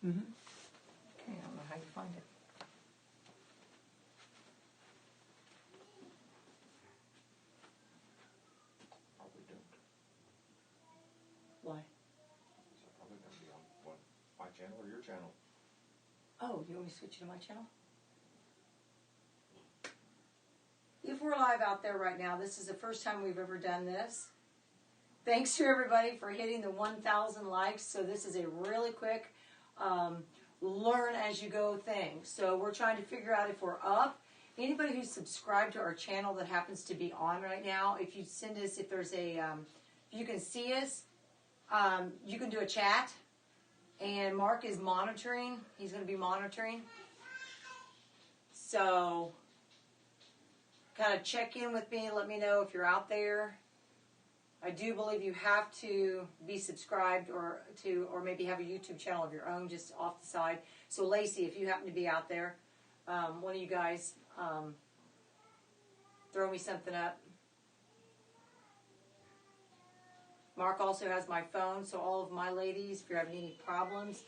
Mm-hmm. Okay, I don't know how you find it. Probably don't. Why? So I'm probably going to be on what, my channel or your channel? Oh, you want me to switch you to my channel? If we're live out there right now, this is the first time we've ever done this. Thanks to everybody for hitting the 1,000 likes. So this is a really quick learn as you go thing. So we're trying to figure out if we're up. Anybody who's subscribed to our channel that happens to be on right now, if you send us, if there's a, if you can see us, you can do a chat. And Mark is monitoring. He's going to be monitoring. So kind of check in with me. Let me know if you're out there. I do believe you have to be subscribed or maybe have a YouTube channel of your own just off the side. So Lacey, if you happen to be out there, one of you guys throw me something up. Mark also has my phone, so all of my ladies, if you're having any problems,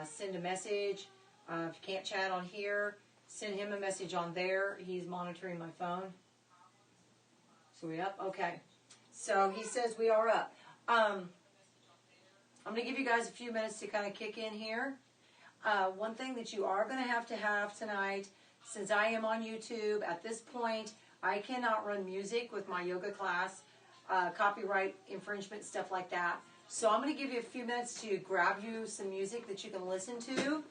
send a message. If you can't chat on here, send him a message on there. He's monitoring my phone. So we up? Okay. So he says we are up. I'm going to give you guys a few minutes to kind of kick in here. One thing that you are going to have tonight, since I am on YouTube, at this point, I cannot run music with my yoga class, copyright infringement, stuff like that. So I'm going to give you a few minutes to grab you some music that you can listen to.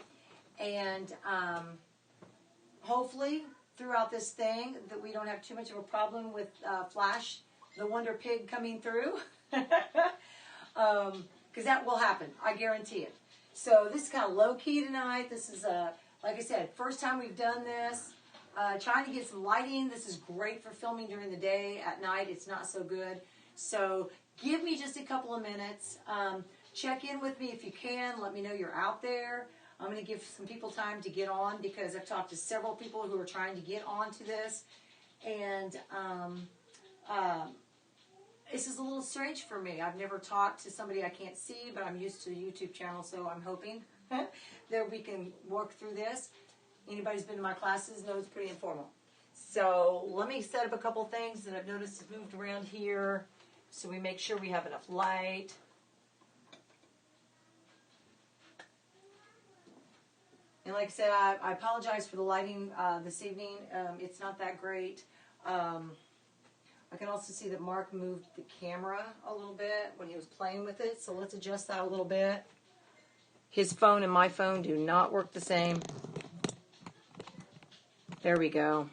And hopefully, throughout this thing, that we don't have too much of a problem with Flash, the Wonder Pig, coming through. Because that will happen. I guarantee it. So this is kind of low-key tonight. This is, like I said, first time we've done this. Trying to get some lighting. This is great for filming during the day. At night, it's not so good. So give me just a couple of minutes. Check in with me if you can. Let me know you're out there. I'm going to give some people time to get on because I've talked to several people who are trying to get onto this. And this is a little strange for me. I've never talked to somebody I can't see, but I'm used to the YouTube channel, so I'm hoping that we can work through this. Anybody who's been to my classes knows it's pretty informal. So let me set up a couple things that I've noticed have moved around here so we make sure we have enough light. And like I said, I apologize for the lighting this evening. It's not that great. I can also see that Mark moved the camera a little bit when he was playing with it, so let's adjust that a little bit. His phone and my phone do not work the same. There we go.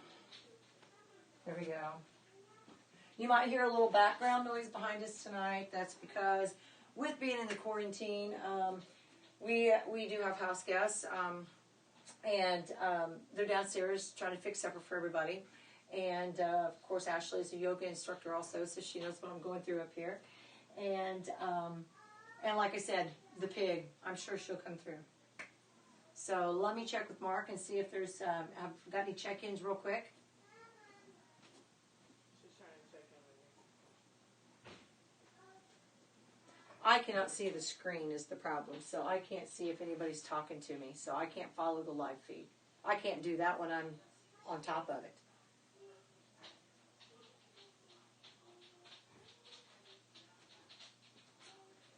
There we go. You might hear a little background noise behind us tonight. That's because with being in the quarantine, we do have house guests, and they're downstairs trying to fix supper for everybody. And, of course, Ashley is a yoga instructor also, so she knows what I'm going through up here. And like I said, the pig, I'm sure she'll come through. So let me check with Mark and see if there's, I've got any check-ins real quick. She's trying to check in with you. I cannot see the screen is the problem, so I can't see if anybody's talking to me, so I can't follow the live feed. I can't do that when I'm on top of it.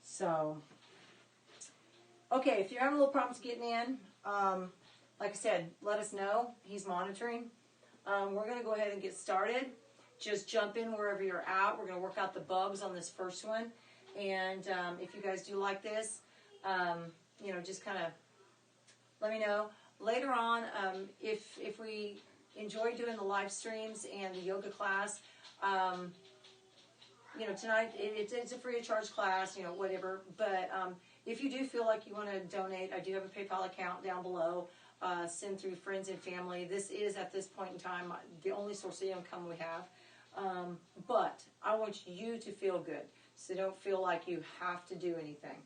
So, okay, if you're having a little problems getting in, like I said, let us know. He's monitoring. We're going to go ahead and get started. Just jump in wherever you're at. We're going to work out the bugs on this first one. And if you guys do like this, just kind of let me know. Later on, if we enjoy doing the live streams and the yoga class, tonight it's a free of charge class, whatever. But if you do feel like you want to donate, I do have a PayPal account down below. Send through friends and family. This is, at this point in time, the only source of income we have. But I want you to feel good. So don't feel like you have to do anything.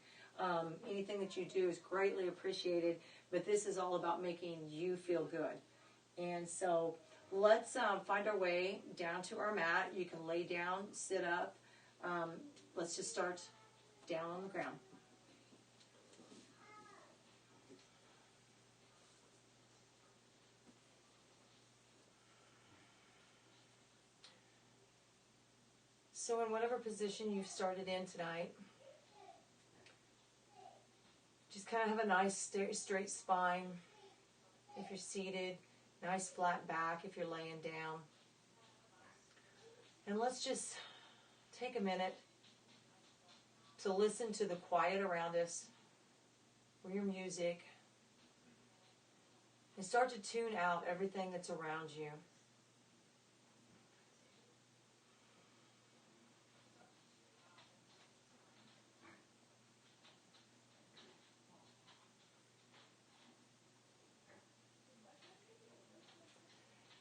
Anything that you do is greatly appreciated. But this is all about making you feel good. And so let's find our way down to our mat. You can lay down, sit up. Let's just start down on the ground. So in whatever position you've started in tonight, just kind of have a nice straight spine if you're seated, nice flat back if you're laying down. And let's just take a minute to listen to the quiet around us, or your music, and start to tune out everything that's around you.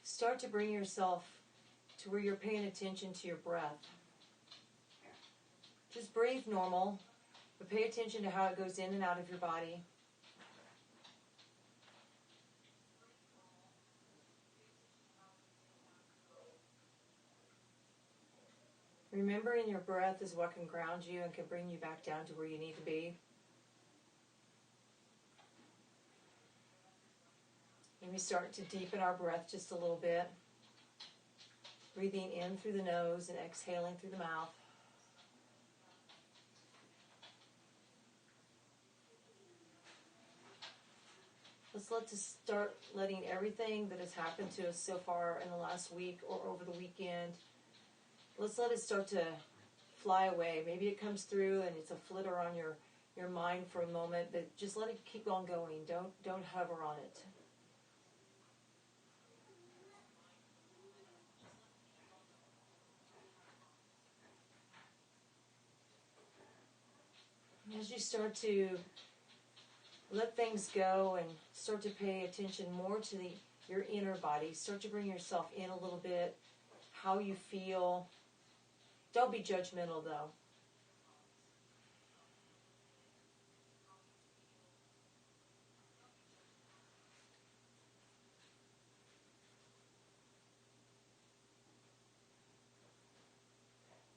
Start to bring yourself to where you're paying attention to your breath. Just breathe normal, but pay attention to how it goes in and out of your body. Remembering your breath is what can ground you and can bring you back down to where you need to be. And we start to deepen our breath just a little bit. Breathing in through the nose and exhaling through the mouth. Let's start letting everything that has happened to us so far in the last week or over the weekend, let's let it start to fly away. Maybe it comes through and it's a flitter on your mind for a moment, but just let it keep on going. Don't hover on it. As you start to let things go and start to pay attention more to your inner body, start to bring yourself in a little bit, how you feel. Don't be judgmental though.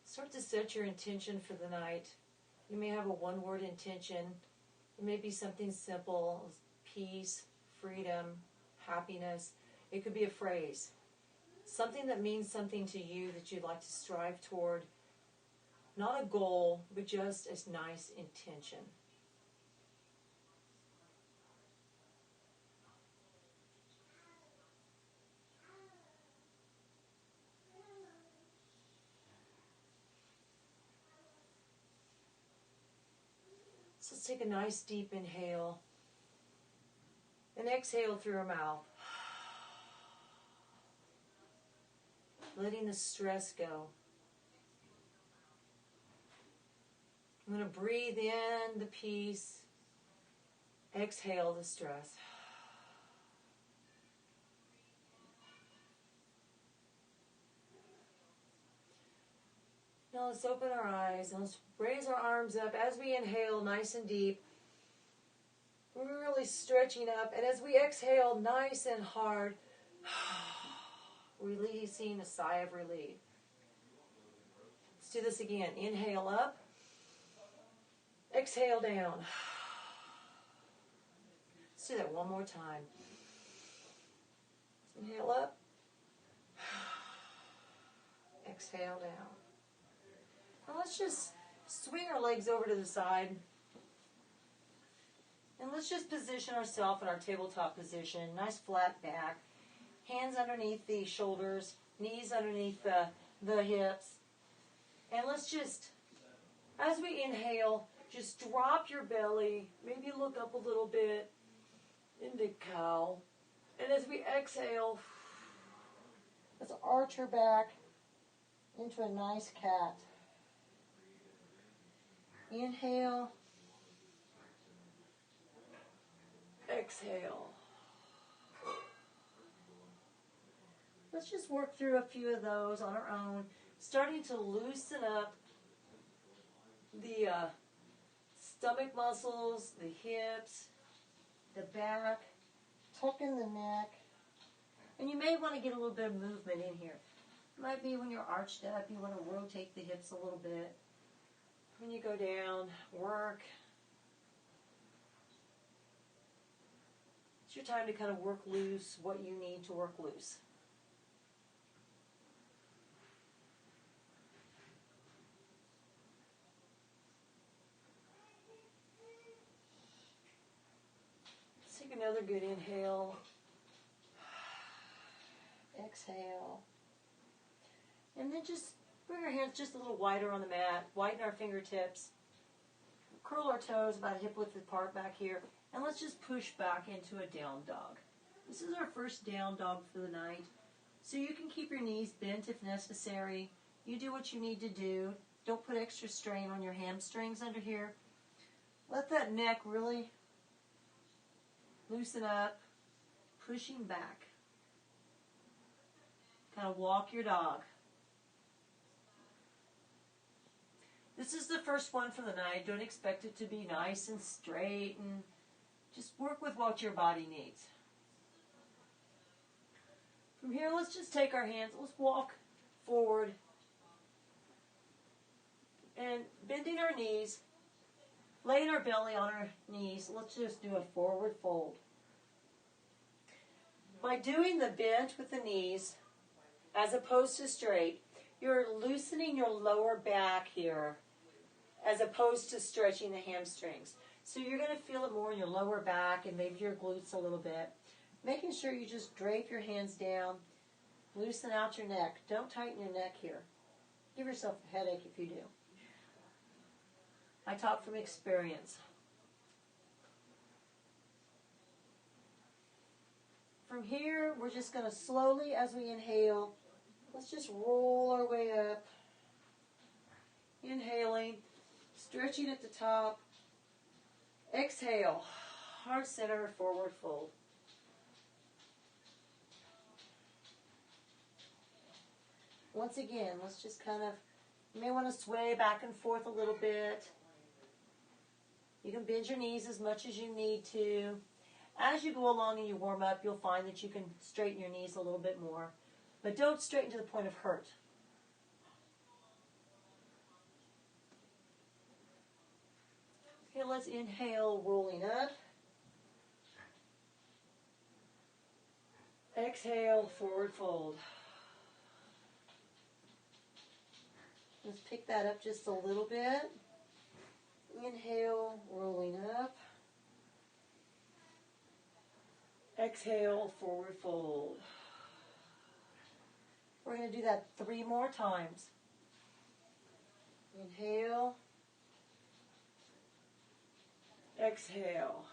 Start to set your intention for the night. You may have a one-word intention. It may be something simple, peace, freedom, happiness. It could be a phrase. Something that means something to you that you'd like to strive toward. Not a goal, but just a nice intention. So let's take a nice deep inhale and exhale through our mouth. Letting the stress go. I'm going to breathe in the peace, exhale the stress. Now let's open our eyes and let's raise our arms up as we inhale nice and deep. We're really stretching up, and as we exhale nice and hard, releasing a sigh of relief. Let's do this again. Inhale up. Exhale down. Let's do that one more time. Inhale up. Exhale down. Now let's just swing our legs over to the side. And let's just position ourselves in our tabletop position. Nice flat back. Hands underneath the shoulders. Knees underneath the hips. And let's just, as we inhale, just drop your belly. Maybe look up a little bit into cow. And as we exhale, let's arch your back into a nice cat. Inhale. Exhale. Let's just work through a few of those on our own, starting to loosen up the stomach muscles, the hips, the back, tuck in the neck. And you may want to get a little bit of movement in here. It might be when you're arched up, you want to rotate the hips a little bit. When you go down, work. It's your time to kind of work loose what you need to work loose. another good inhale. Exhale. And then just bring our hands just a little wider on the mat. Widen our fingertips. Curl our toes about hip width apart back here. And let's just push back into a down dog. This is our first down dog for the night. So you can keep your knees bent if necessary. You do what you need to do. Don't put extra strain on your hamstrings under here. Let that neck really loosen up, pushing back. Kind of walk your dog. This is the first one for the night. Don't expect it to be nice and straight, and just work with what your body needs. From here, let's just take our hands. Let's walk forward and bending our knees, laying our belly on our knees. Let's just do a forward fold. By doing the bend with the knees, as opposed to straight, you're loosening your lower back here, as opposed to stretching the hamstrings. So you're going to feel it more in your lower back and maybe your glutes a little bit. Making sure you just drape your hands down, loosen out your neck. Don't tighten your neck here. Give yourself a headache if you do. I talk from experience. From here, we're just going to slowly, as we inhale, let's just roll our way up. Inhaling, stretching at the top. Exhale, heart center, forward fold. Once again, let's just kind of, you may want to sway back and forth a little bit. You can bend your knees as much as you need to. As you go along and you warm up, you'll find that you can straighten your knees a little bit more. But don't straighten to the point of hurt. Okay, let's inhale, rolling up. Exhale, forward fold. Let's pick that up just a little bit. Inhale, rolling up. Exhale, forward fold. We're going to do that 3 more times. Inhale. Exhale.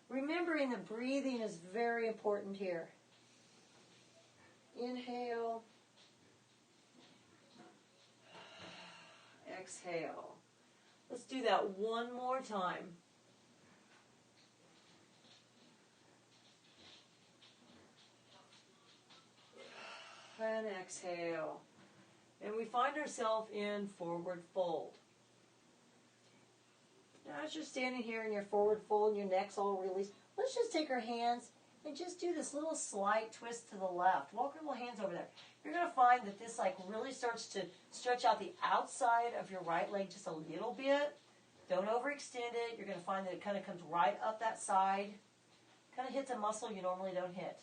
Remembering the breathing is very important here. Inhale. Exhale. Let's do that 1 more time. And exhale. And we find ourselves in forward fold. Now as you're standing here in your forward fold and your neck's all released, let's just take our hands and just do this little slight twist to the left. Walk your little hands over there. You're going to find that this really starts to stretch out the outside of your right leg just a little bit. Don't overextend it. You're going to find that it kind of comes right up that side. Kind of hits a muscle you normally don't hit.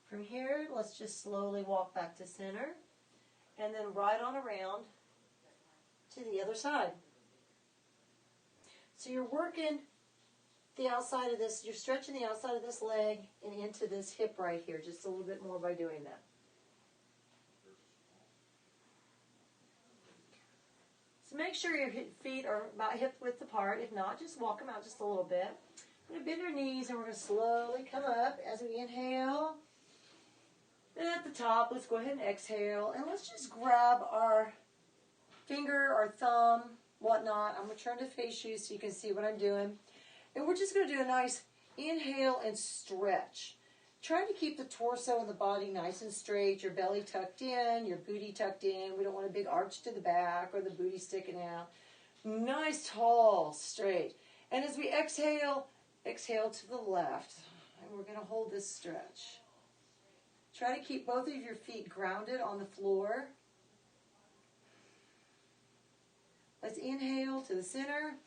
From here, let's just slowly walk back to center and then right on around to the other side. So you're working the outside of this, you're stretching the outside of this leg and into this hip right here, just a little bit more by doing that. So make sure your feet are about hip width apart. If not, just walk them out just a little bit. We're going to bend our knees and we're going to slowly come up as we inhale. Then at the top, let's go ahead and exhale. And let's just grab our finger, our thumb, whatnot. I'm going to turn to face you so you can see what I'm doing. And we're just going to do a nice inhale and stretch. Try to keep the torso and the body nice and straight, your belly tucked in, your booty tucked in. We don't want a big arch to the back or the booty sticking out. Nice, tall, straight. And as we exhale, exhale to the left. And we're going to hold this stretch. Try to keep both of your feet grounded on the floor. Let's inhale to the center.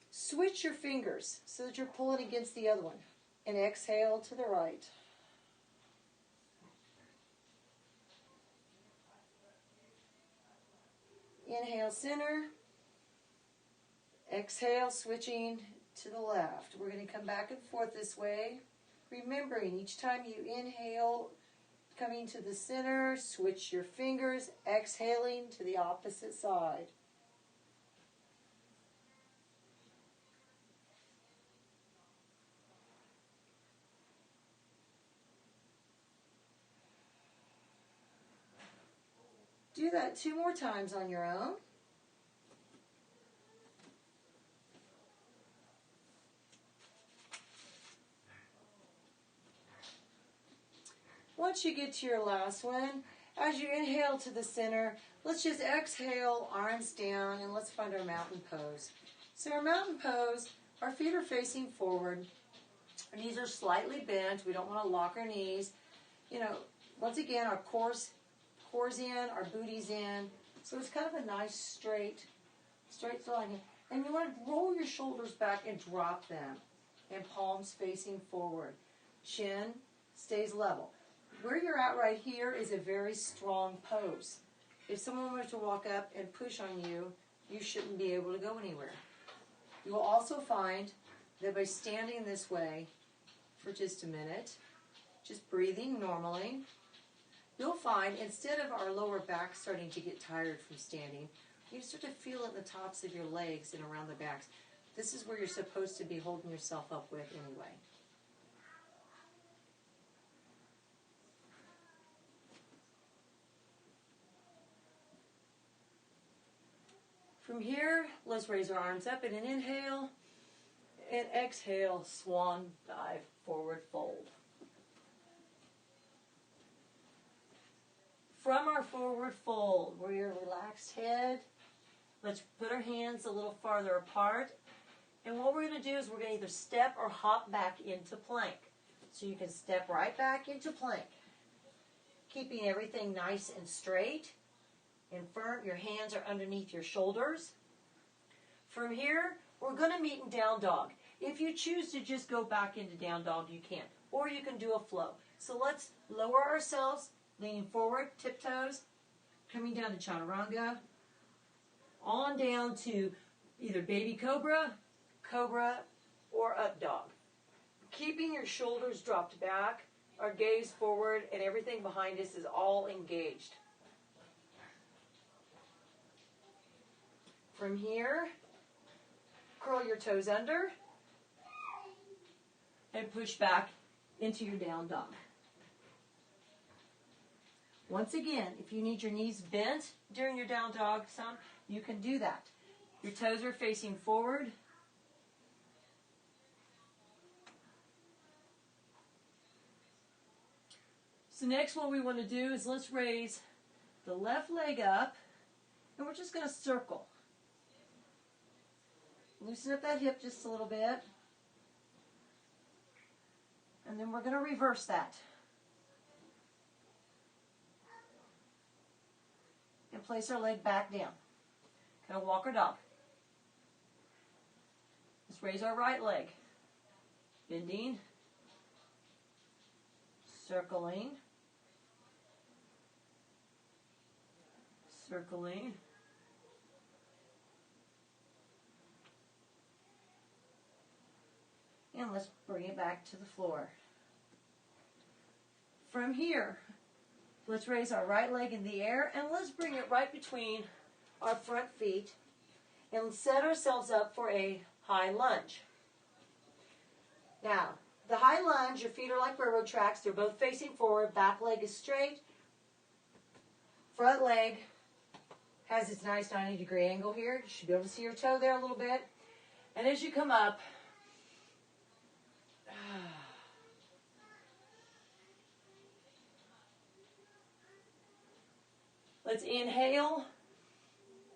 Switch your fingers so that you're pulling against the other one. And exhale to the right. Inhale, center. Exhale, switching to the left. We're going to come back and forth this way. Remembering each time you inhale, coming to the center, switch your fingers, exhaling to the opposite side. Do that 2 more times on your own. Once you get to your last one, as you inhale to the center, let's just exhale, arms down, and let's find our mountain pose. So our mountain pose, our feet are facing forward. Our knees are slightly bent. We don't want to lock our knees. Once again, our core's in, our booty's in. So it's kind of a nice straight line. And you want to roll your shoulders back and drop them. And palms facing forward. Chin stays level. Where you're at right here is a very strong pose. If someone were to walk up and push on you, you shouldn't be able to go anywhere. You will also find that by standing this way for just a minute, just breathing normally, you'll find instead of our lower back starting to get tired from standing, you start to feel it in the tops of your legs and around the backs. This is where you're supposed to be holding yourself up with anyway. From here, let's raise our arms up in an inhale, and exhale, swan dive, forward fold. From our forward fold, where your relaxed head, let's put our hands a little farther apart. And what we're going to do is we're going to either step or hop back into plank. So you can step right back into plank, keeping everything nice and straight and firm. Your hands are underneath your shoulders. From here, we're going to meet in down dog. If you choose to just go back into down dog, you can. Or you can do a flow. So let's lower ourselves, leaning forward, tiptoes, coming down to chaturanga, on down to either baby cobra, cobra, or up dog. Keeping your shoulders dropped back, our gaze forward, and everything behind us is all engaged. From here, curl your toes under and push back into your down dog. Once again, if you need your knees bent during your down dog some, you can do that. Your toes are facing forward. So next what we want to do is let's raise the left leg up, and we're just going to circle. Loosen up that hip just a little bit. And then we're going to reverse that. And place our leg back down. Kind of walker dog. Let's raise our right leg. Bending. Circling. Circling. And let's bring it back to the floor. From here, let's raise our right leg in the air and let's bring it right between our front feet and set ourselves up for a high lunge. Now, the high lunge, your feet are like railroad tracks. They're both facing forward. Back leg is straight. Front leg has its nice 90-degree angle here. You should be able to see your toe there a little bit. And as you come up, let's inhale,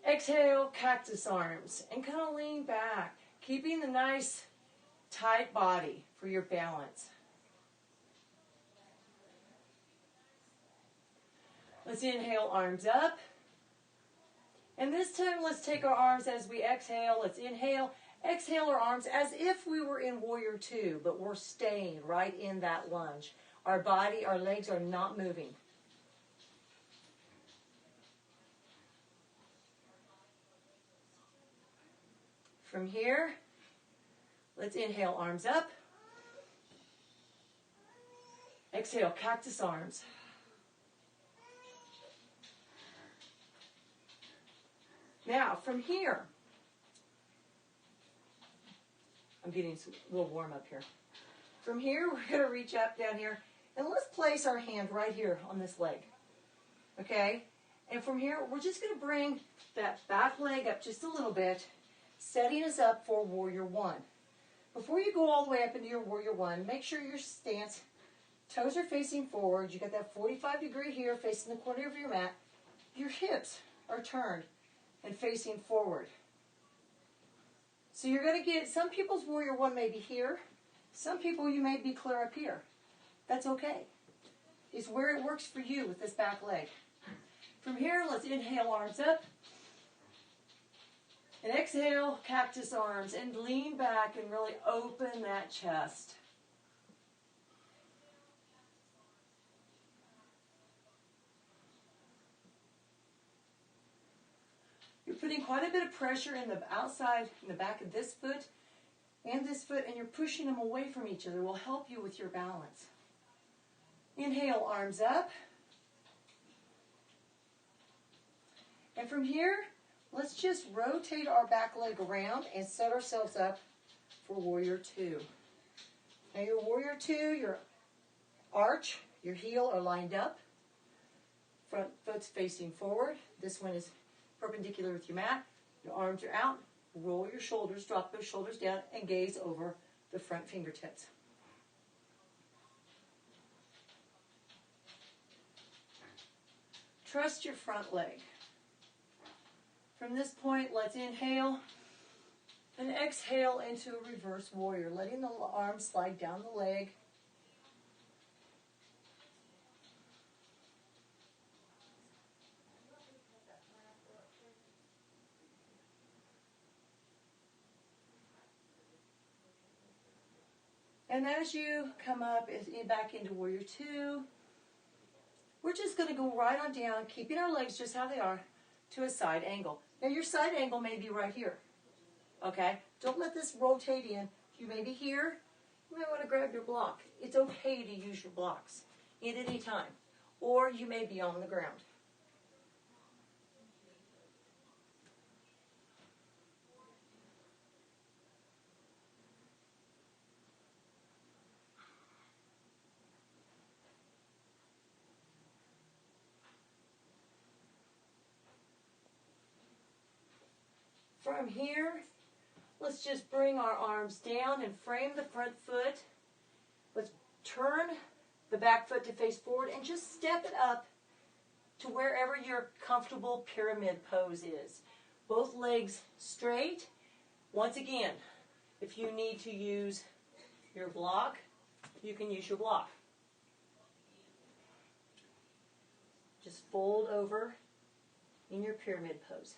exhale, cactus arms, and kind of lean back, keeping the nice tight body for your balance. Let's inhale, arms up. And this time, let's take our arms as we exhale. Let's inhale, exhale our arms as if we were in Warrior Two, but we're staying right in that lunge. Our body, our legs are not moving. From here, let's inhale, arms up. Exhale, cactus arms. Now, from here, I'm getting a little warm up here. From here, we're going to reach up down here, and let's place our hand right here on this leg. Okay? And from here, we're just going to bring that back leg up just a little bit, setting us up for Warrior One. Before you go all the way up into your Warrior One, make sure your stance, toes are facing forward. You got that 45-degree here facing the corner of your mat. Your hips are turned and facing forward. So you're going to get, some people's Warrior One may be here. Some people you may be clear up here. That's okay. It's where it works for you with this back leg. From here, let's inhale, arms up. And exhale, cactus arms. And lean back and really open that chest. You're putting quite a bit of pressure in the outside, in the back of this foot and this foot, and you're pushing them away from each other. It will help you with your balance. Inhale, arms up. And from here, let's just rotate our back leg around and set ourselves up for Warrior Two. Now your Warrior Two, your arch, your heel are lined up. Front foot's facing forward. This one is perpendicular with your mat. Your arms are out. Roll your shoulders, drop those shoulders down, and gaze over the front fingertips. Trust your front leg. From this point, let's inhale and exhale into a reverse warrior, letting the arms slide down the leg. And as you come up back into Warrior Two, we're just going to go right on down, keeping our legs just how they are, to a side angle. Now your side angle may be right here. Okay? Don't let this rotate in. You may be here. You may want to grab your block. It's okay to use your blocks at any time. Or you may be on the ground. From here, let's just bring our arms down and frame the front foot. Let's turn the back foot to face forward and just step it up to wherever your comfortable pyramid pose is. Both legs straight. Once again, if you need to use your block, you can use your block. Just fold over in your pyramid pose.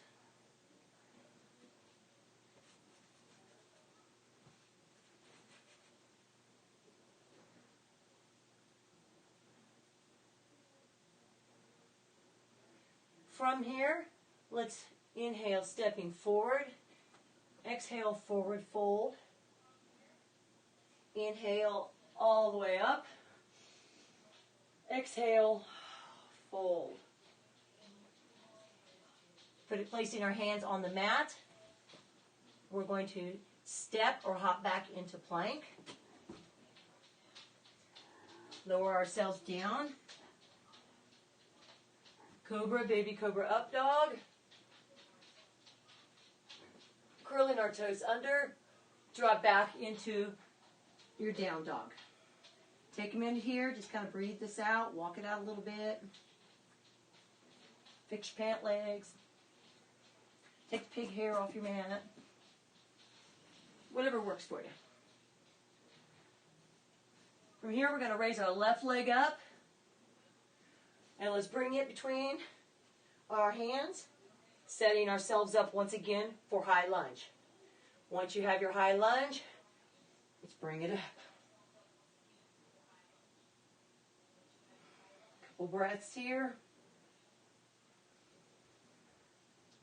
From here, let's inhale, stepping forward. Exhale, forward fold. Inhale, all the way up. Exhale, fold. Placing our hands on the mat, we're going to step or hop back into plank. Lower ourselves down. Cobra, baby cobra, up dog. Curling our toes under. Drop back into your down dog. Take a minute here. Just kind of breathe this out. Walk it out a little bit. Fix your pant legs. Take the pig hair off your mat. Whatever works for you. From here, we're going to raise our left leg up. And let's bring it between our hands, setting ourselves up once again for high lunge. Once you have your high lunge, let's bring it up. Couple breaths here.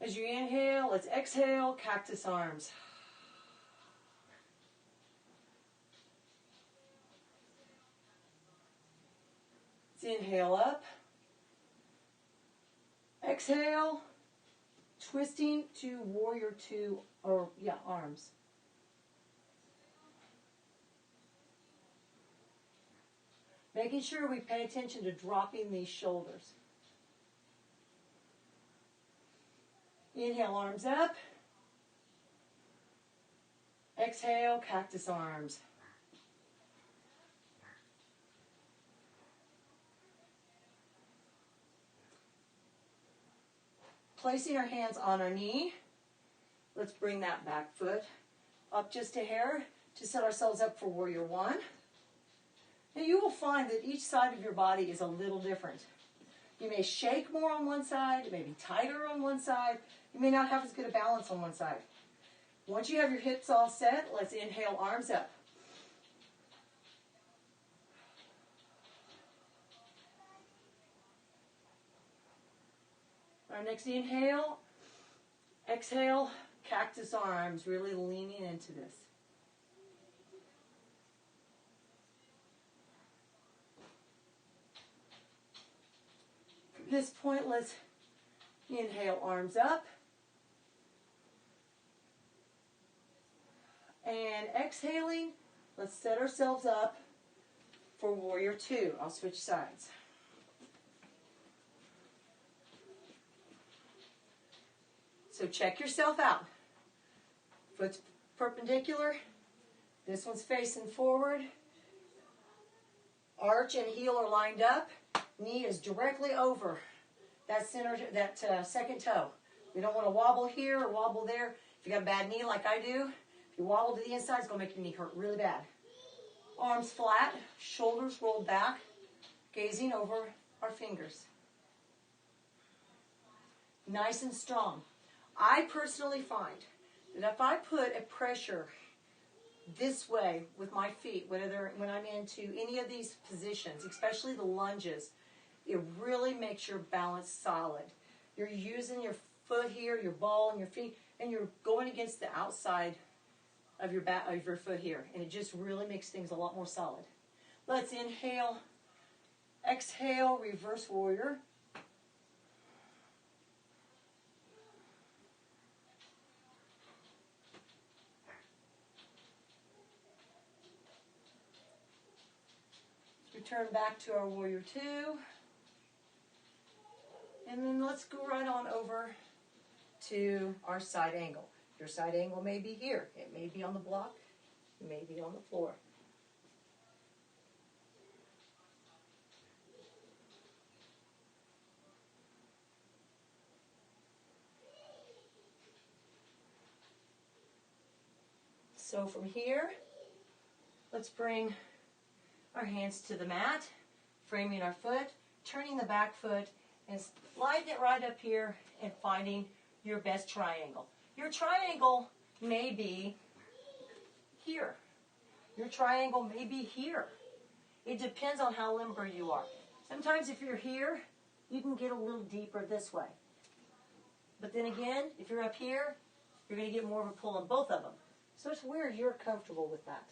As you inhale, let's exhale, cactus arms. inhale up. Exhale, twisting to warrior two, or arms. Making sure we pay attention to dropping these shoulders. Inhale, arms up. Exhale, cactus arms. Placing our hands on our knee. Let's bring that back foot up just a hair to set ourselves up for warrior one. And you will find that each side of your body is a little different. You may shake more on one side, it may be tighter on one side, you may not have as good a balance on one side. Once you have your hips all set, let's inhale, arms up. Our next inhale, exhale, cactus arms, really leaning into this. From this point, let's inhale, arms up. And exhaling, let's set ourselves up for warrior two. I'll switch sides. So check yourself out. Foot's perpendicular. This one's facing forward. Arch and heel are lined up. Knee is directly over that second toe. We don't want to wobble here or wobble there. If you got a bad knee like I do, if you wobble to the inside, it's going to make your knee hurt really bad. Arms flat, shoulders rolled back, gazing over our fingers. Nice and strong. I personally find that if I put a pressure this way with my feet, when I'm into any of these positions, especially the lunges, it really makes your balance solid. You're using your foot here, your ball, and your feet, and you're going against the outside of your foot here, and it just really makes things a lot more solid. Let's inhale, exhale, reverse warrior. Return back to our warrior two. And then let's go right on over to our side angle. Your side angle may be here. It may be on the block. It may be on the floor. So from here, let's bring our hands to the mat, framing our foot, turning the back foot, and sliding it right up here and finding your best triangle. Your triangle may be here. Your triangle may be here. It depends on how limber you are. Sometimes if you're here, you can get a little deeper this way. But then again, if you're up here, you're going to get more of a pull on both of them. So it's where you're comfortable with that.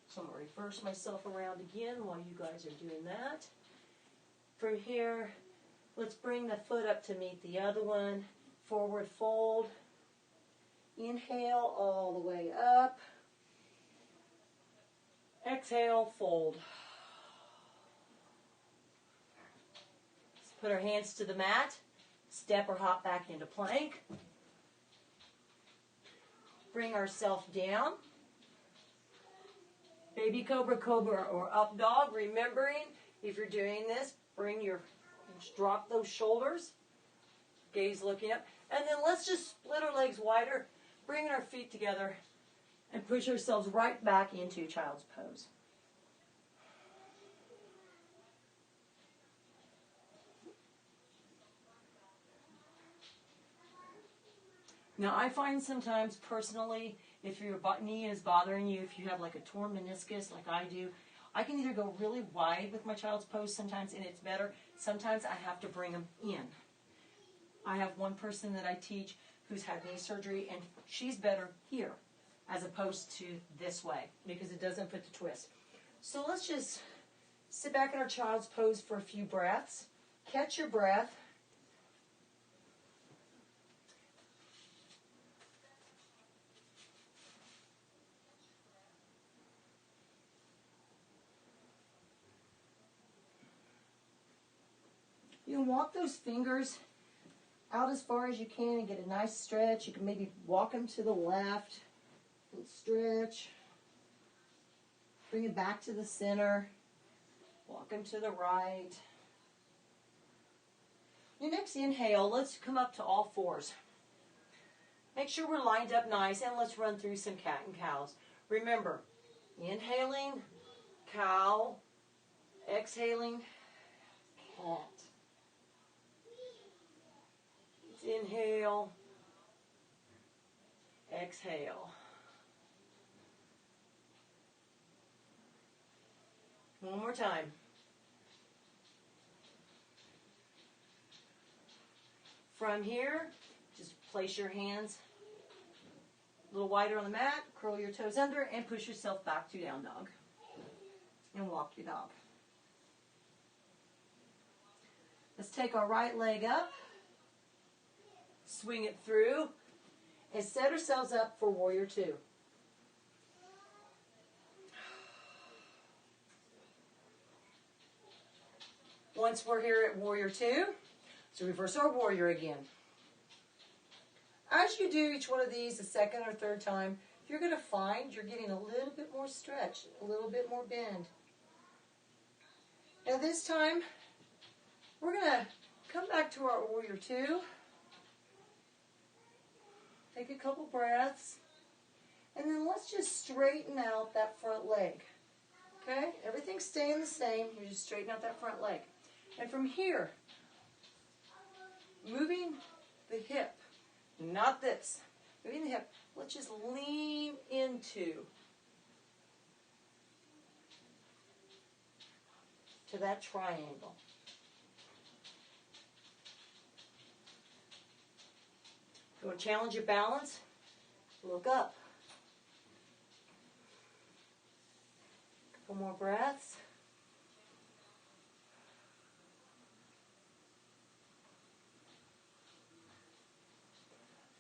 So I'm going to reverse myself around again while you guys are doing that. From here, let's bring the foot up to meet the other one. Forward fold. Inhale all the way up. Exhale, fold. Let's put our hands to the mat. Step or hop back into plank. Bring ourselves down. Baby cobra, cobra, or up dog. Remembering, if you're doing this, drop those shoulders. Gaze looking up. And then let's just split our legs wider, bring our feet together, and push ourselves right back into child's pose. Now, I find sometimes personally, if your knee is bothering you, if you have like a torn meniscus like I do, I can either go really wide with my child's pose sometimes, and it's better. Sometimes I have to bring them in. I have one person that I teach who's had knee surgery, and she's better here as opposed to this way because it doesn't put the twist. So let's just sit back in our child's pose for a few breaths. Catch your breath. You can walk those fingers out as far as you can and get a nice stretch. You can maybe walk them to the left, little stretch. Bring it back to the center. Walk them to the right. Your next inhale, let's come up to all fours. Make sure we're lined up nice, and let's run through some cat and cows. Remember, inhaling, cow, exhaling, cat. Inhale, exhale. One more time. From here, just place your hands a little wider on the mat, curl your toes under, and push yourself back to down dog. And walk your dog. Let's take our right leg up. Swing it through and set ourselves up for warrior two. Once we're here at warrior two, so reverse our warrior again. As you do each one of these the second or third time, you're going to find you're getting a little bit more stretch, a little bit more bend. Now this time, we're going to come back to our warrior two. Take a couple breaths. And then let's just straighten out that front leg. Okay? Everything's staying the same. You just straighten out that front leg. And from here, moving the hip, not this, moving the hip, let's just lean into that triangle. If you want to challenge your balance, look up. Couple more breaths.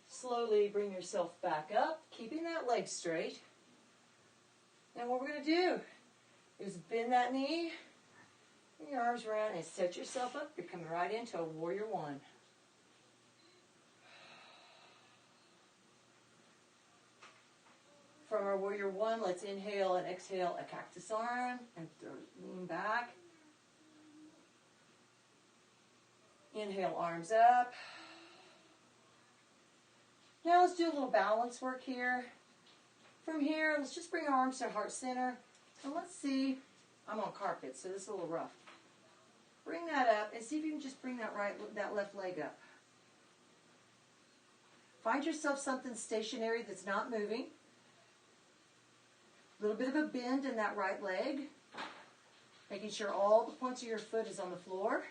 Slowly bring yourself back up, keeping that leg straight. Now what we're going to do is bend that knee, bring your arms around, and set yourself up. You're coming right into a warrior one. From our warrior one, let's inhale and exhale a cactus arm and lean back. Inhale, arms up. Now let's do a little balance work here. From here, let's just bring our arms to heart center. And let's see, I'm on carpet, so this is a little rough. Bring that up and see if you can just bring that left leg up. Find yourself something stationary that's not moving. A little bit of a bend in that right leg. Making sure all the points of your foot is on the floor.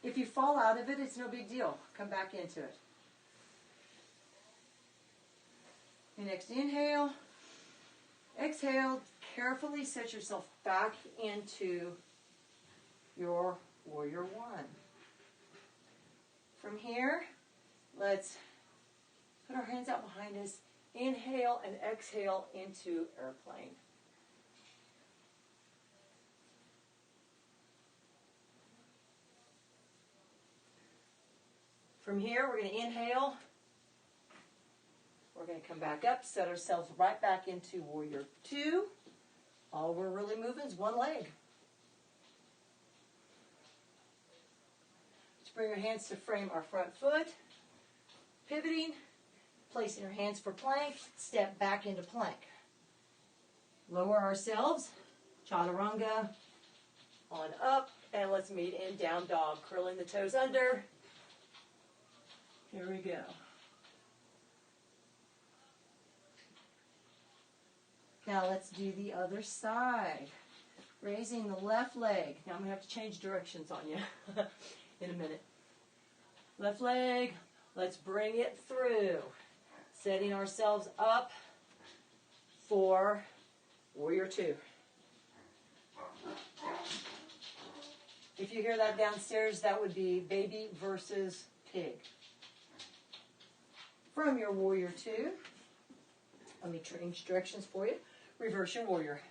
If you fall out of it, it's no big deal. Come back into it. Your next inhale. Exhale. Carefully set yourself back into your warrior one. From here, let's put our hands out behind us. Inhale and exhale into airplane. From here, we're going to inhale. We're going to come back up, set ourselves right back into warrior two. All we're really moving is one leg. Let's bring our hands to frame our front foot. Pivoting. Placing your hands for plank, step back into plank. Lower ourselves, chaturanga, on up, and let's meet in down dog. Curling the toes under. Here we go. Now let's do the other side. Raising the left leg. Now I'm going to have to change directions on you in a minute. Left leg. Let's bring it through. Setting ourselves up for warrior two. If you hear that downstairs, that would be baby versus pig. From your warrior two, let me change directions for you. Reverse your warrior.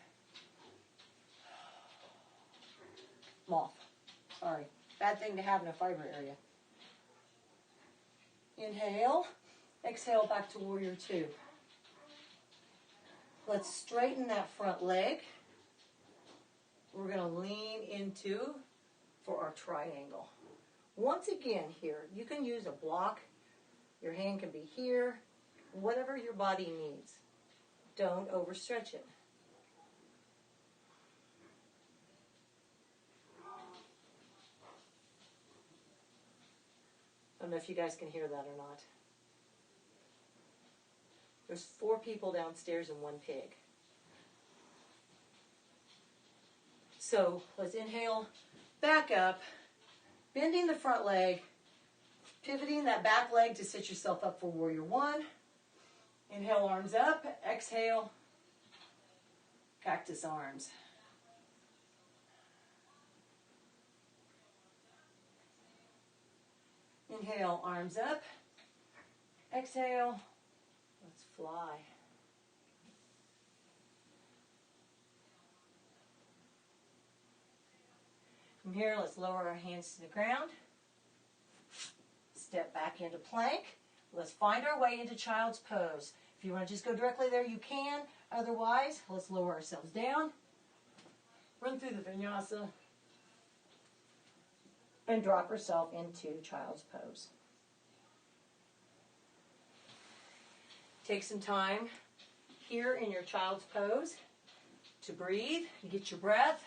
Moth. Sorry. Bad thing to have in a fiber area. Inhale. Exhale back to warrior two. Let's straighten that front leg. We're going to lean into for our triangle. Once again here, you can use a block. Your hand can be here. Whatever your body needs. Don't overstretch it. I don't know if you guys can hear that or not. There's 4 people downstairs and 1 pig. So let's inhale, back up, bending the front leg, pivoting that back leg to set yourself up for warrior one. Inhale, arms up, exhale, cactus arms. Inhale, arms up, exhale, let's fly. From here, let's lower our hands to the ground. Step back into plank. Let's find our way into child's pose. If you want to just go directly there, you can. Otherwise, let's lower ourselves down. Run through the vinyasa. And drop yourself into child's pose. Take some time here in your child's pose to breathe and get your breath.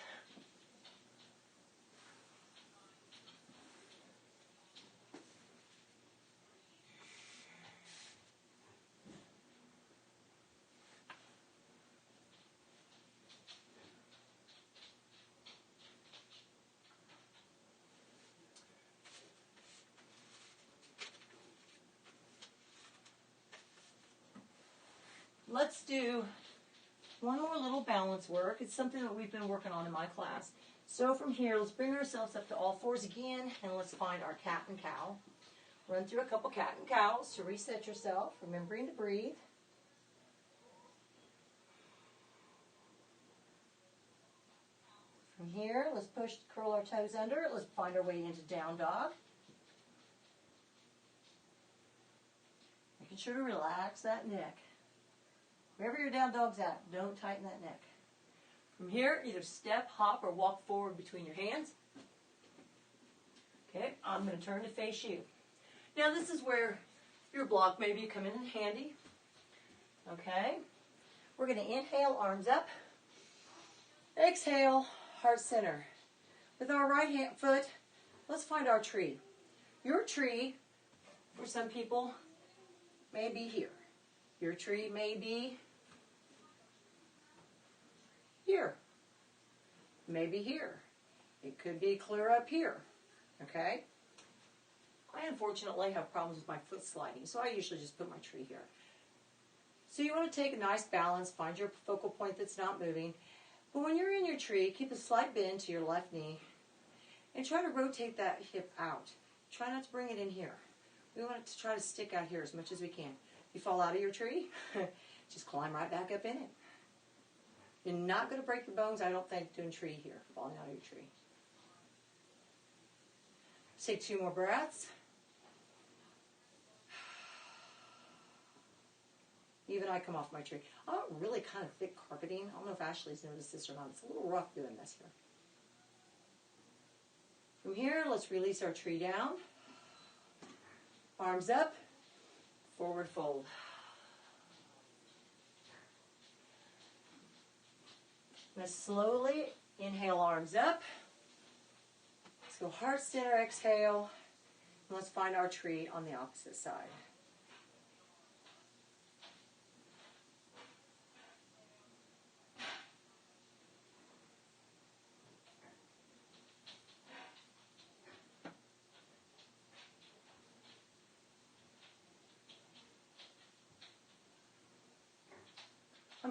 Let's do one more little balance work. It's something that we've been working on in my class. So from here, let's bring ourselves up to all fours again, and let's find our cat and cow. Run through a couple cat and cows to reset yourself, remembering to breathe. From here, let's curl our toes under. Let's find our way into down dog. Making sure to relax that neck. Wherever your down dog's at, don't tighten that neck. From here, either step, hop, or walk forward between your hands. Okay, I'm going to turn to face you. Now this is where your block may be coming in handy. Okay, we're going to inhale, arms up. Exhale, heart center. With our right foot, let's find our tree. Your tree, for some people, may be here. Your tree may be here. Maybe here. It could be clear up here. Okay? I unfortunately have problems with my foot sliding, so I usually just put my tree here. So you want to take a nice balance, find your focal point that's not moving. But when you're in your tree, keep a slight bend to your left knee and try to rotate that hip out. Try not to bring it in here. We want it to try to stick out here as much as we can. You fall out of your tree, just climb right back up in it. You're not going to break your bones, I don't think, doing tree here, falling out of your tree. Let's take 2 more breaths. Even I come off my tree. I want really kind of thick carpeting. I don't know if Ashley's noticed this or not. It's a little rough doing this here. From here, let's release our tree down. Arms up. Forward fold. Now slowly inhale, arms up. Let's go heart center, exhale. And let's find our tree on the opposite side.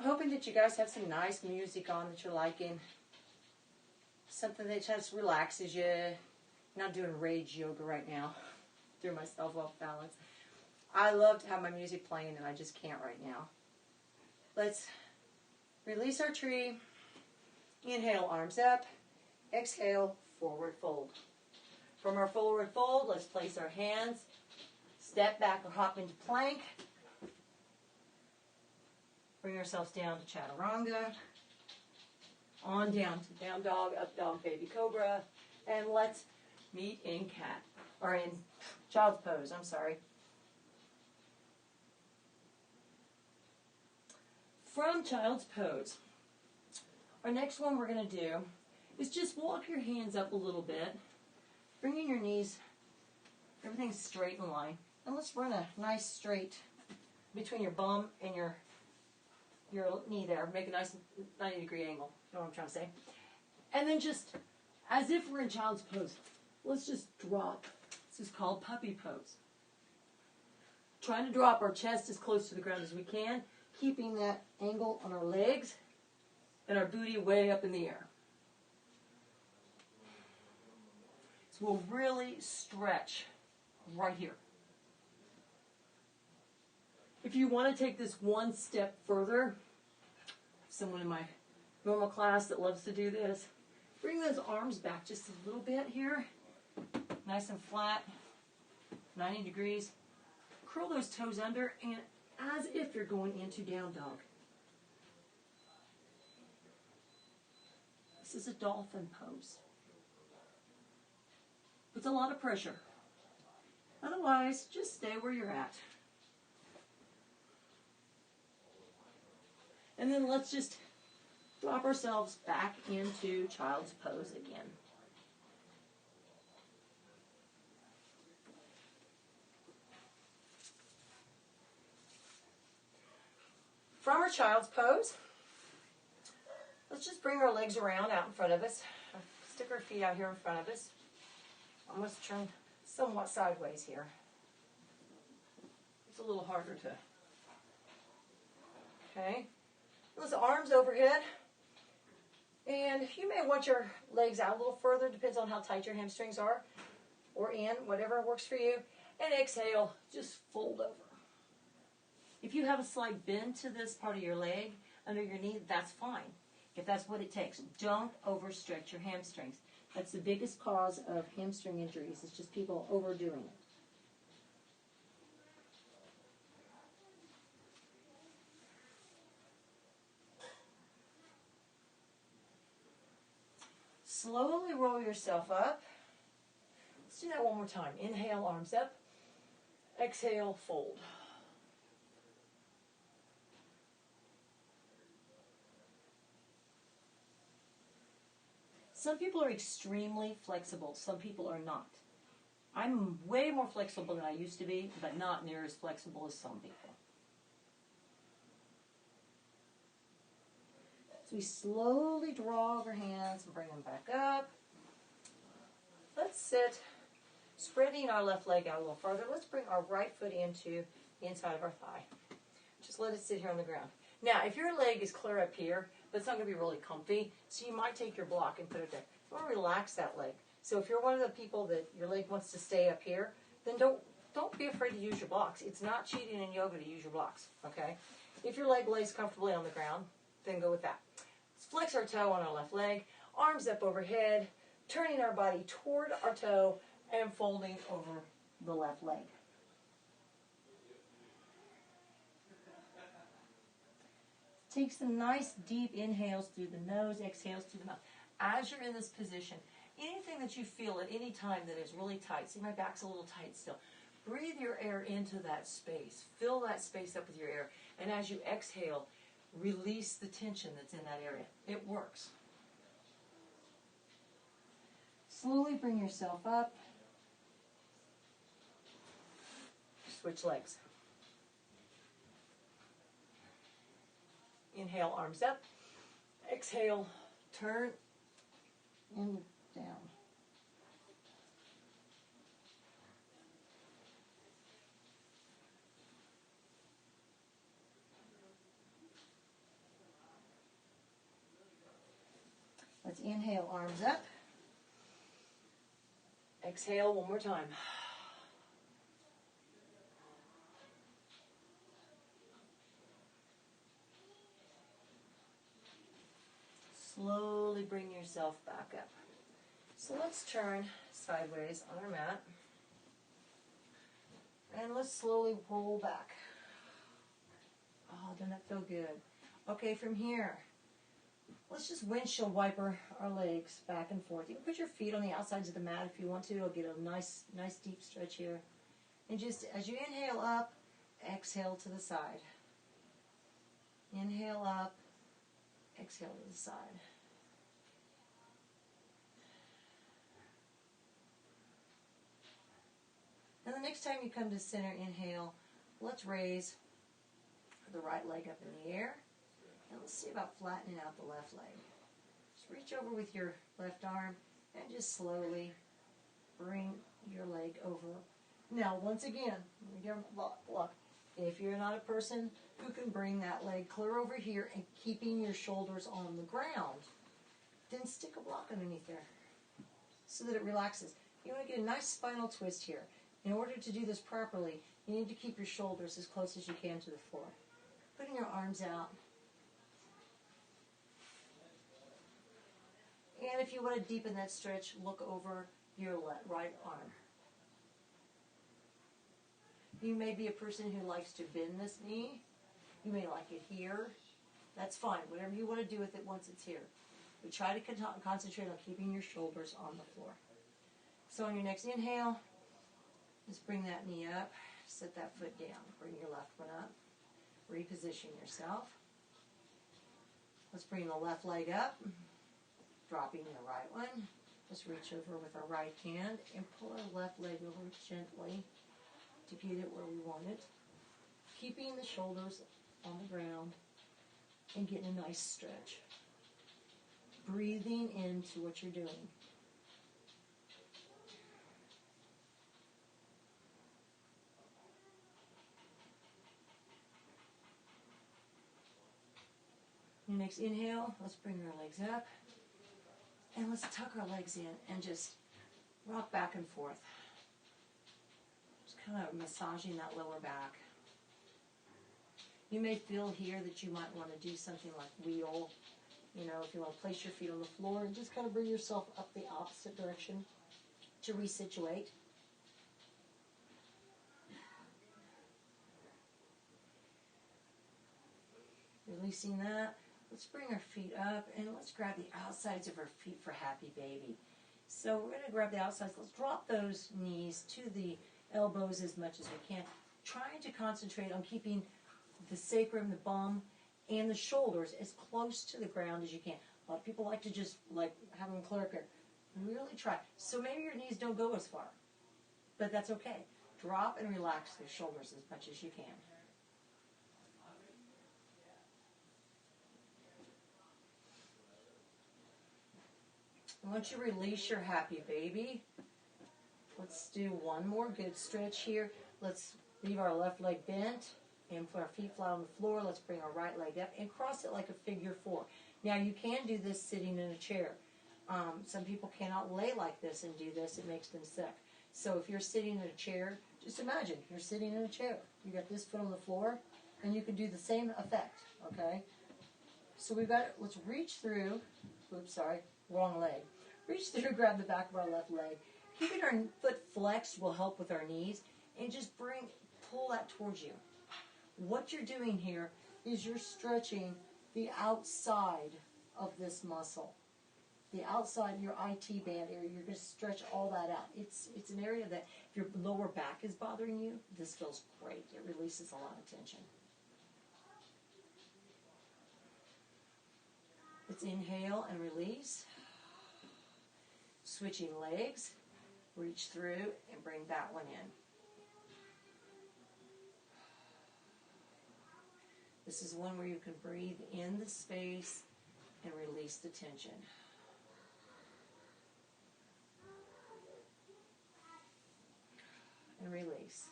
hoping that you guys have some nice music on that you're liking. Something that just relaxes you. I'm not doing rage yoga right now. Threw myself off balance. I love to have my music playing and I just can't right now. Let's release our tree. Inhale, arms up. Exhale, forward fold. From our forward fold, let's place our hands. Step back or hop into plank. Bring ourselves down to chaturanga. On down to down dog, up dog, baby cobra. And let's meet in cat. Or in child's pose, I'm sorry. From child's pose, our next one we're going to do is just walk your hands up a little bit, bringing your knees, everything's straight in line, and let's run a nice straight between your bum and your knee there. Make a nice 90-degree angle, you know what I'm trying to say. And then just, as if we're in child's pose, let's just drop. This is called puppy pose. Trying to drop our chest as close to the ground as we can, keeping that angle on our legs and our booty way up in the air. So we'll really stretch right here. If you want to take this one step further, someone in my normal class that loves to do this, bring those arms back just a little bit here, nice and flat, 90 degrees. Curl those toes under and as if you're going into down dog. This is a dolphin pose. Puts a lot of pressure. Otherwise, just stay where you're at. And then let's just drop ourselves back into child's pose again. From our child's pose, let's just bring our legs around out in front of us. Stick our feet out here in front of us. I'm going to turn somewhat sideways here. It's a little harder to. Okay. Those arms overhead. And you may want your legs out a little further, depends on how tight your hamstrings are, or in, whatever works for you. And exhale, just fold over. If you have a slight bend to this part of your leg, under your knee, that's fine. If that's what it takes. Don't overstretch your hamstrings. That's the biggest cause of hamstring injuries. It's just people overdoing it. Slowly roll yourself up. Let's do that one more time. Inhale, arms up. Exhale, fold. Some people are extremely flexible. Some people are not. I'm way more flexible than I used to be, but not near as flexible as some people. So we slowly draw our hands and bring them back up. Let's sit, spreading our left leg out a little further. Let's bring our right foot into the inside of our thigh. Just let it sit here on the ground. Now, if your leg is clear up here, but it's not going to be really comfy, so you might take your block and put it there. You want to relax that leg. So if you're one of the people that your leg wants to stay up here, then don't be afraid to use your blocks. It's not cheating in yoga to use your blocks, okay? If your leg lays comfortably on the ground, then go with that. Let's flex our toe on our left leg, arms up overhead, turning our body toward our toe and folding over the left leg. Take some nice deep inhales through the nose, exhales through the mouth. As you're in this position, anything that you feel at any time that is really tight, see my back's a little tight still, breathe your air into that space. Fill that space up with your air. And as you exhale, release the tension that's in that area. It works. Slowly bring yourself up. Switch legs. Inhale, arms up. Exhale, turn and down. inhale, arms up. Exhale one more time. Slowly bring yourself back up. So let's turn sideways on our mat. And let's slowly roll back. Oh, doesn't that feel good? Okay, from here, let's just windshield wiper our legs back and forth. You can put your feet on the outsides of the mat if you want to. It'll get a nice deep stretch here. And just as you inhale up, exhale to the side. Inhale up, exhale to the side. And the next time you come to center, inhale, let's raise the right leg up in the air. And let's see about flattening out the left leg. Just reach over with your left arm and just slowly bring your leg over. Now, once again, look, if you're not a person who can bring that leg clear over here and keeping your shoulders on the ground, then stick a block underneath there so that it relaxes. You want to get a nice spinal twist here. In order to do this properly, you need to keep your shoulders as close as you can to the floor. Putting your arms out. And if you want to deepen that stretch, look over your right arm. You may be a person who likes to bend this knee. You may like it here. That's fine. Whatever you want to do with it once it's here. But try to concentrate on keeping your shoulders on the floor. So on your next inhale, just bring that knee up. Set that foot down. Bring your left one up. Reposition yourself. Let's bring the left leg up. Dropping the right one. Just reach over with our right hand and pull our left leg over gently to get it where we want it. Keeping the shoulders on the ground and getting a nice stretch. Breathing into what you're doing. Your next inhale, let's bring our legs up. And let's tuck our legs in and just rock back and forth. Just kind of massaging that lower back. You may feel here that you might want to do something like wheel. You know, if you want to place your feet on the floor and just kind of bring yourself up the opposite direction to resituate. Releasing that. Let's bring our feet up and let's grab the outsides of our feet for happy baby. So we're going to grab the outsides. Let's drop those knees to the elbows as much as we can. Trying to concentrate on keeping the sacrum, the bum, and the shoulders as close to the ground as you can. A lot of people like to just have them clear. Really try. So maybe your knees don't go as far, but that's okay. Drop and relax the shoulders as much as you can. Once you release your happy baby, let's do one more good stretch here. Let's leave our left leg bent and put our feet flat on the floor. Let's bring our right leg up and cross it like a figure four. Now you can do this sitting in a chair. Some people cannot lay like this and do this. It makes them sick. So if you're sitting in a chair, just imagine you're sitting in a chair. You got this foot on the floor and you can do the same effect, okay? So let's reach through, oops, sorry, wrong leg. Reach through, grab the back of our left leg. Keeping our foot flexed will help with our knees. And just pull that towards you. What you're doing here is you're stretching the outside of this muscle. The outside, your IT band area, you're going to stretch all that out. It's an area that if your lower back is bothering you, this feels great. It releases a lot of tension. Let's inhale and release. Switching legs, reach through and bring that one in. This is one where you can breathe in the space and release the tension. And release.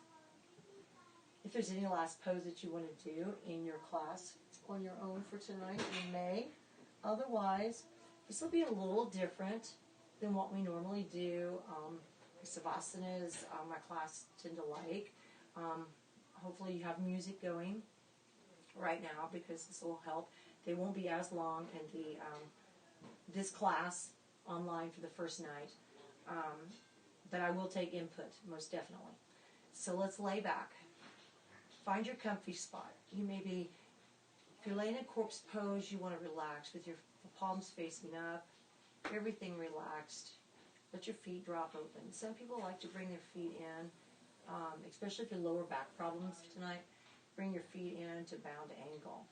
If there's any last pose that you want to do in your class on your own for tonight, you may. Otherwise, This will be a little different than what we normally do. Savasanas, my class tend to like. Hopefully you have music going right now because this will help. They won't be as long in the this class online for the first night, but I will take input most definitely. So let's lay back. Find your comfy spot. You may be, if you're laying in corpse pose, you want to relax with your palms facing up, everything relaxed. Let your feet drop open. Some people like to bring their feet in, especially if you have lower back problems tonight. Bring your feet in to bound angle.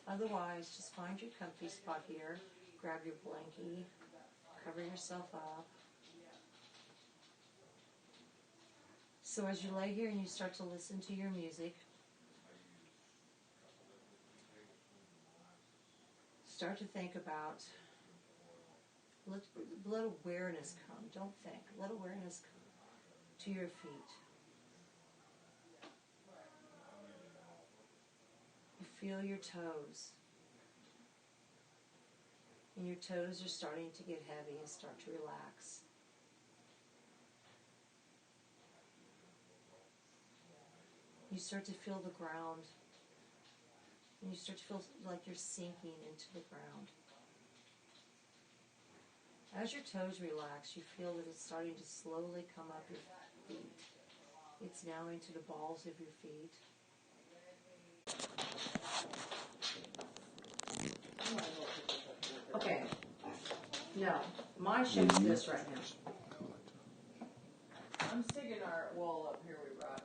Otherwise, just find your comfy spot here. Grab your blankie. Cover yourself up. So as you lay here and you start to listen to your music, start to think about, let awareness come. Don't think. Let awareness come to your feet. You feel your toes. And your toes are starting to get heavy and start to relax. You start to feel the ground. And you start to feel like you're sinking into the ground. As your toes relax, you feel that it's starting to slowly come up your feet. It's now into the balls of your feet. Okay. No, my shape's this right now. I'm sticking our wall up here we brought.